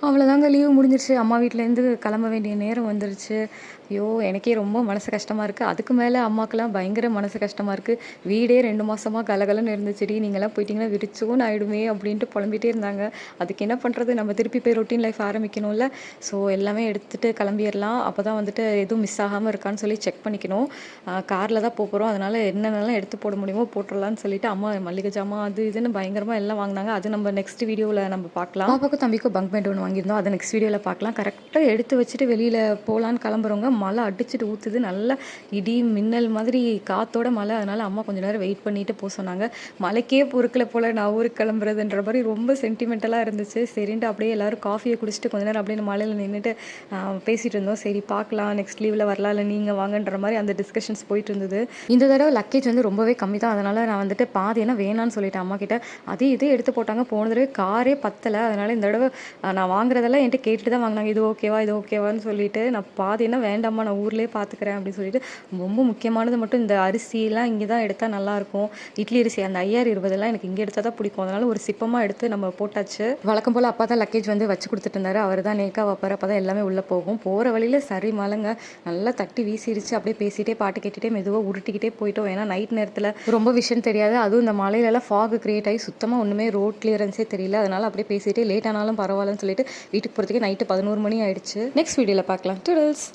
அவ்வளோதாங்க லீவு முடிஞ்சிருச்சு. அம்மா வீட்லேருந்து கிளம்ப வேண்டிய நேரம் வந்துருச்சு. ஐயோ! எனக்கே ரொம்ப மனசு கஷ்டமா இருக்கு. அதுக்கு மேல அம்மாக்கெல்லாம் பயங்கர மனசு கஷ்டமா இருக்கு. வீடே 2 மாசமா கலகலன்னு இருந்துச்சுடி. நீங்கலாம் போயிட்டீங்கன்னா விரிச்சோன்னு ஆயிடுமே அப்டின்ட்டு புலம்பிட்டே இருந்தாங்க. அதுக்கு என்ன பண்றது? நம்ம திருப்பி போய் ரொட்டீன் லைஃப் ஆரம்பிக்கணும்ல. ஸோ எல்லாமே எடுத்துட்டு கிளம்பிர்லாம். அப்பதான் வந்துட்டு எதுவும் மிஸ் ஆகாம இருக்கான்னு சொல்லி செக் பண்ணிக்கணும். கார்ல தான் போறோம். அதனால என்னென்னலாம் எடுத்து போட முடியுமோ போட்டுறலாம்னு சொல்லிட்டு அம்மா மல்லிகை ஜாமான் அது இதுன்னு பயங்கரமா எல்லாம் வாங்குனாங்க. அது நம்ம நெக்ஸ்ட் வீடியோல நம்ம பார்க்கலாம். பாப்பாக்கும் தம்பிக்கும் பங்க் பெட் ஒண்ணு வாங்கியிருந்தோம். அத நெக்ஸ்ட் வீடியோல பார்க்கலாம். கரெக்ட்டா எடுத்து வச்சுட்டு வெளியில போலான்னு கிளம்புறோங்க. மழை அடிச்சுட்டு ஊத்துது. நல்லா இடி, மின்னல் மாதிரி காத்தோட மழை. அதனால அம்மா கொஞ்ச நேரம் வெயிட் பண்ணிட்டு சொன்னாங்க. மழைக்கே பொறுக்கல போல நான் ஊருக்கு கிளம்புறதுன்ற மாதிரி ரொம்ப சென்டிமெண்டலா இருந்துச்சு. சரின்ட்டு அப்படியே எல்லாரும் காஃபியை குடிச்சிட்டு கொஞ்ச நேரம் அப்படியே மழையில நின்றுட்டு பேசிட்டு இருந்தோம். சரி பார்க்கலாம் நெக்ஸ்ட் லீவ்ல வரலாம் இல்லை நீங்க வாங்கன்ற மாதிரி அந்த டிஸ்கஷன்ஸ் போயிட்டு இருந்தது. இந்த தடவை லக்கேஜ் வந்து ரொம்பவே கம்மி தான். அதனால நான் வந்துட்டு பாதி என்ன வேணான்னு சொல்லிட்டேன் அம்மா கிட்ட. அதே இதே எடுத்து போட்டாங்க. போன தடவை காரே பத்தலை. அதனால இந்த தடவை நான் வாங்குறதெல்லாம் என்கிட்ட கேட்டுட்டு தான் வாங்கினாங்க. இது ஓகேவா இது ஓகேவான்னு சொல்லிட்டு நான் பாதி என்ன வேண்டாமா நான் ஊர்லேயே பார்த்துக்கிறேன் அப்படின்னு சொல்லிட்டு ரொம்ப முக்கியமானது மட்டும் இந்த அரிசிலாம் இங்கே தான் எடுத்தால் நல்லாயிருக்கும். இட்லி அரிசி அந்த 5020 எனக்கு இங்கே எடுத்தால் தான் பிடிக்கும். அதனால ஒரு சிப்பமாக எடுத்து நம்ம போட்டாச்சு. வழக்கம் போல் அப்பா தான் லக்கேஜ் வந்து வச்சு கொடுத்துட்டு இருந்தாரு. அவர் தான் நேக்கா வைப்பார். அப்போ தான் எல்லாமே உள்ளே போகும். போகிற வழியில் சரி மழைங்க நல்லா தட்டி வீசிடுச்சு. அப்படியே பேசிகிட்டே பாட்டு கேட்டுகிட்டே மெதுவாக உருட்டிக்கிட்டே போயிட்டோம். ஏன்னா நைட் நேரத்தில் ரொம்ப விஷயம் தெரியாது. அதுவும் இந்த மலையிலலாம் ஃபாக் கிரியேட் ஆகி சுத்தமாக ஒன்றுமே ரோட் கிளியரன்ஸே தெரியல. அதனால அப்படியே பேசிகிட்டே லேட் ஆனாலும் பரவாயில்லன்னு சொல்லிட்டு வீட்டுக்கு போகிறதுக்கே நைட்டு 11 மணி ஆயிடுச்சு. நெக்ஸ்ட் வீடியோவில் பார்க்கலாம். டூடல்ஸ்.